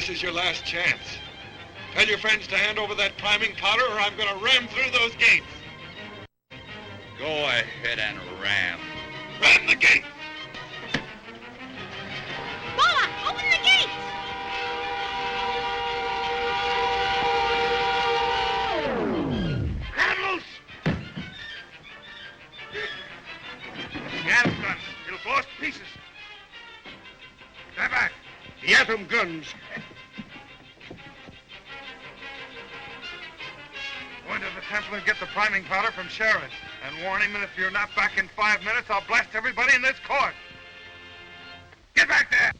This is your last chance. Tell your friends to hand over that priming powder or I'm going to ram through those gates. Go ahead and ram. Ram the gate! Bola, open the gates! Cut loose! The atom guns. It'll blow us to pieces. Stand back. The atom guns. Go into the temple and get the priming powder from Sheridan. And warn him that if you're not back in 5 minutes, I'll blast everybody in this court. Get back there!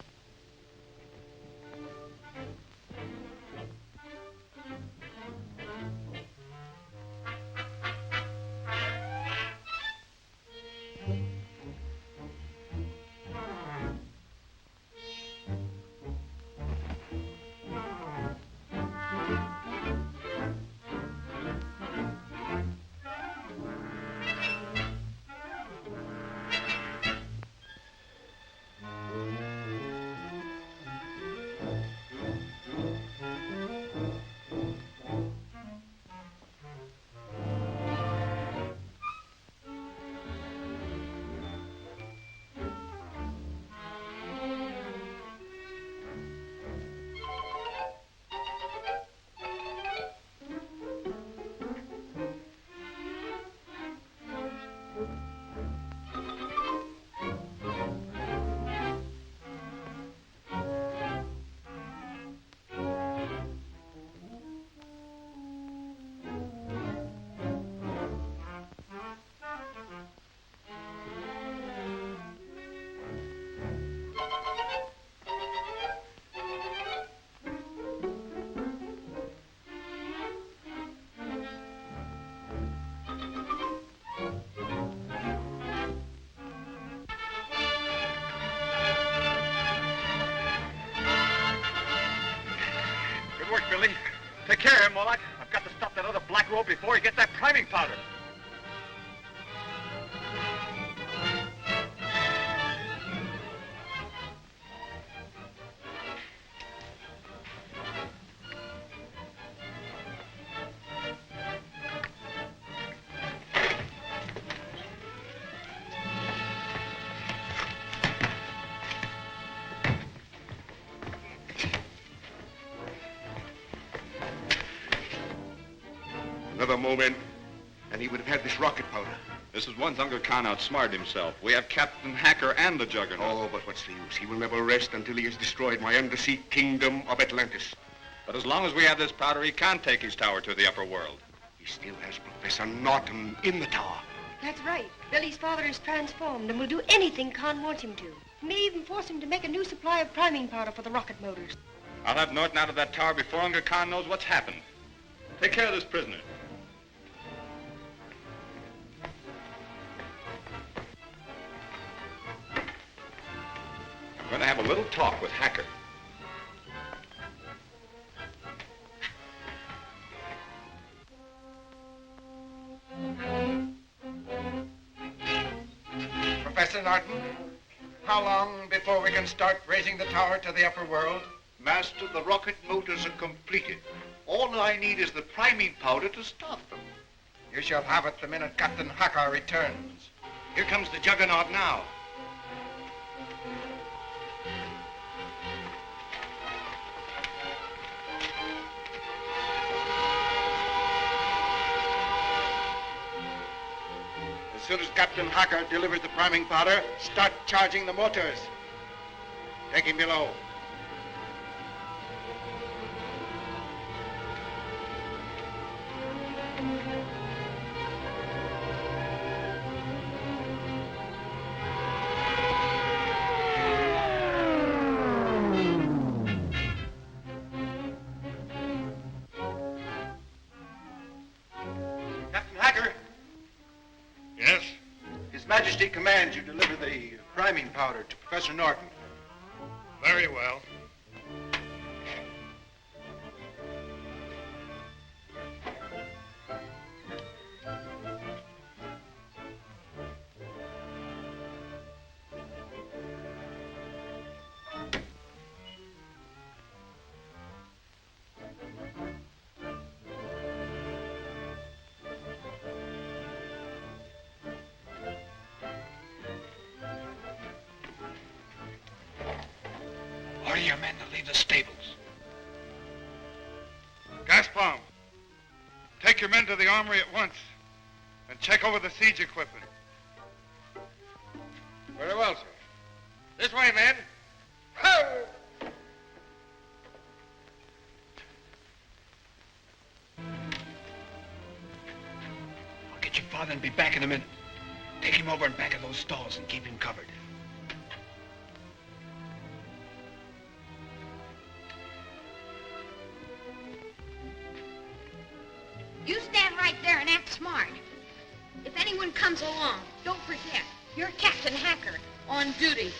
Billy. Take care of him, Moloch. I've got to stop that other black robe before he gets that priming powder. Another moment, and he would have had this rocket powder. This is one Zunga Khan outsmarted himself. We have Captain Hacker and the Juggernaut. Oh, but what's the use? He will never rest until he has destroyed my undersea kingdom of Atlantis. But as long as we have this powder, he can't take his tower to the upper world. He still has Professor Norton in the tower. That's right. Billy's father is transformed and will do anything Khan wants him to. May even force him to make a new supply of priming powder for the rocket motors. I'll have Norton out of that tower before Unga Khan knows what's happened. Take care of this prisoner. I'm going to have a little talk with Hacker. Professor Norton, how long before we can start raising the tower to the upper world? Master, the rocket motors are completed. All I need is the priming powder to start them. You shall have it the minute Captain Hacker returns. Here comes the Juggernaut now. As soon as Captain Hacker delivers the priming powder, start charging the motors. Take him below. Captain Hacker. Yes? His Majesty commands you deliver the priming powder to Professor Norton. Very well. Order your men to leave the stables. Gaspar, take your men to the armory at once and check over the siege equipment. Very well, sir. This way, men. Ho! I'll get your father and be back in a minute. Take him over and back of those stalls and keep him covered. You stand right there and act smart. If anyone comes along, don't forget, you're Captain Hacker on duty.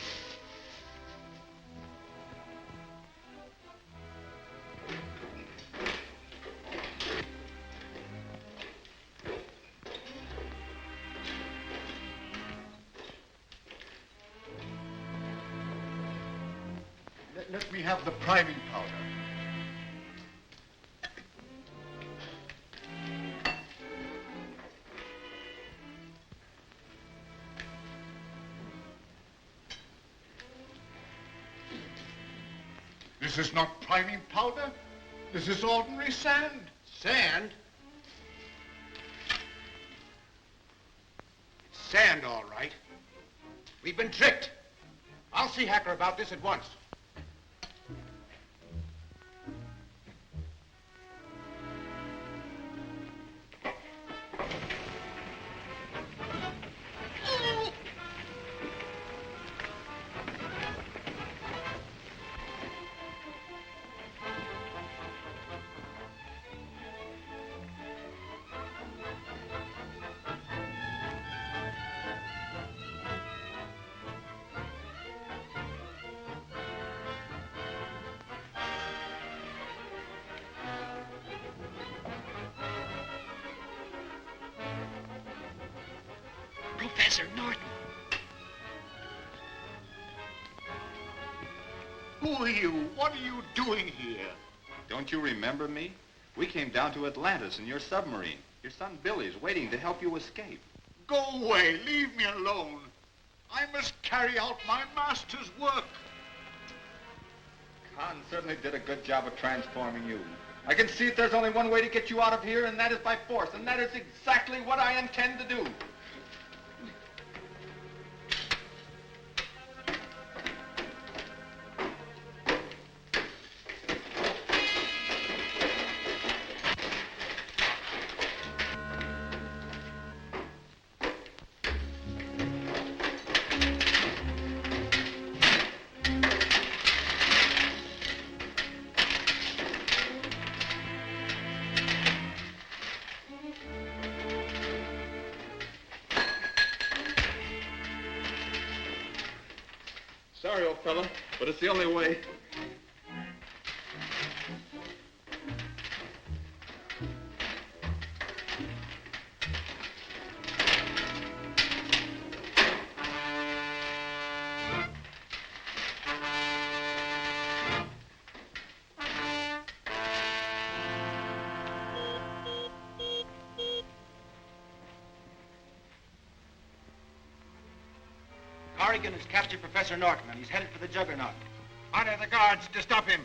Let me have the priming powder. This is not priming powder. This is ordinary sand. Sand? It's sand, all right. We've been tricked. I'll see Hacker about this at once. Professor Norton. Who are you? What are you doing here? Don't you remember me? We came down to Atlantis in your submarine. Your son Billy's waiting to help you escape. Go away. Leave me alone. I must carry out my master's work. Khan certainly did a good job of transforming you. I can see that there's only one way to get you out of here, and that is by force, and that is exactly what I intend to do. Sorry, old fella, but it's the only way. Corrigan has captured Professor Norton, and he's headed for the Juggernaut. Order the guards to stop him.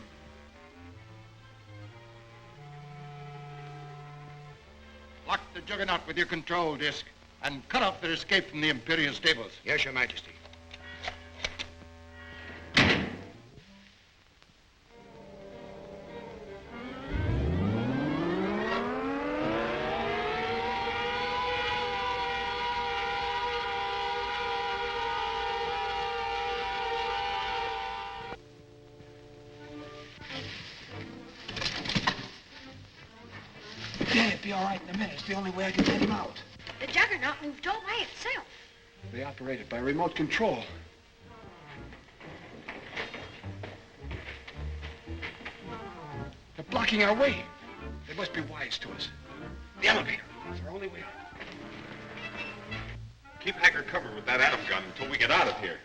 Lock the Juggernaut with your control disc, and cut off their escape from the Imperial stables. Yes, Your Majesty. Yeah, it'll be all right in a minute. It's the only way I can get him out. The Juggernaut moved all by itself. They operate it by remote control. They're blocking our way. They must be wise to us. The elevator. It's our only way out. Keep Hacker covered with that atom gun until we get out of here.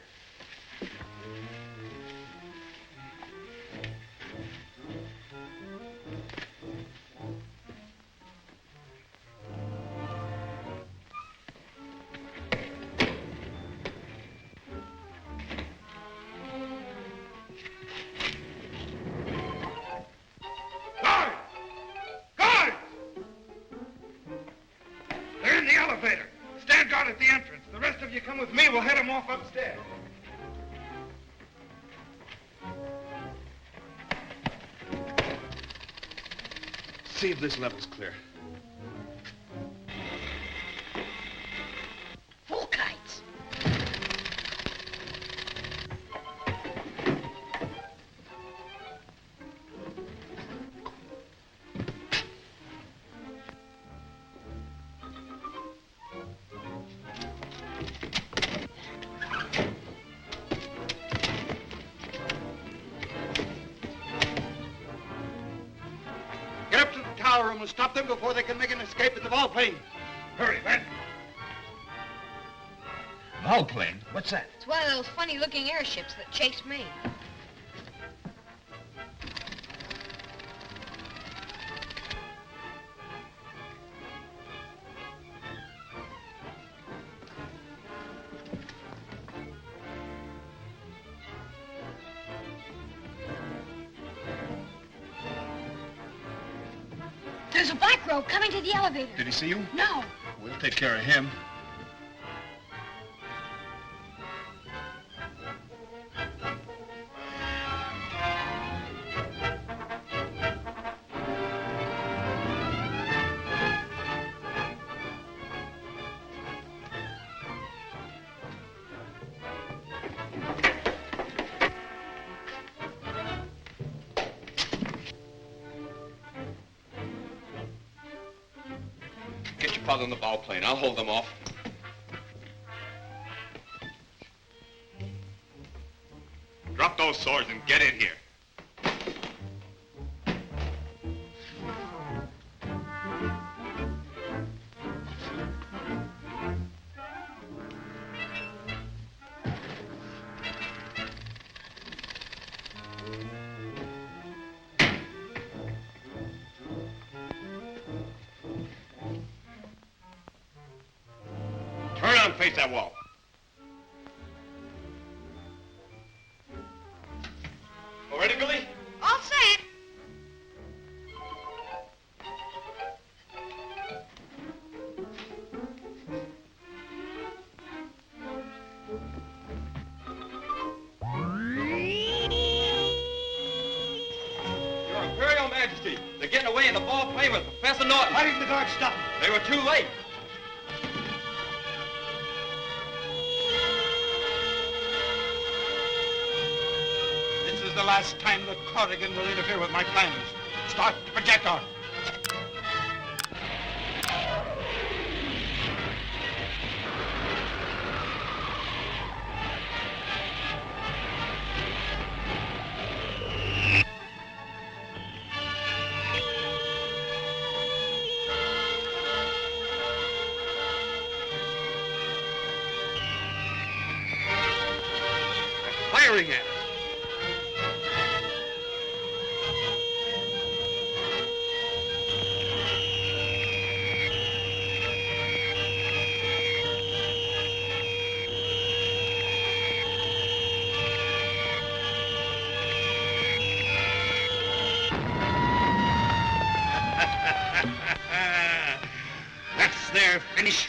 come with me. We'll head him off upstairs. See if this level's clear. Full kites. Get up to the tower room and stop them before they can make an escape in the volplane. Hurry, Ben. Volplane? What's that? It's one of those funny-looking airships that chased me. There's a black robe coming to the elevator. Did he see you? No. We'll take care of him. Get your father on the volplane. I'll hold them off. Drop those swords and get in here. Turn around and face that wall. All ready, Billy? All set. Your Imperial Majesty, they're getting away in the ball plane with Professor Norton. Why didn't the guards stop them? They were too late. This is the last time that Corrigan will interfere with my plans. Start the projector. Firing at us. That's their finish.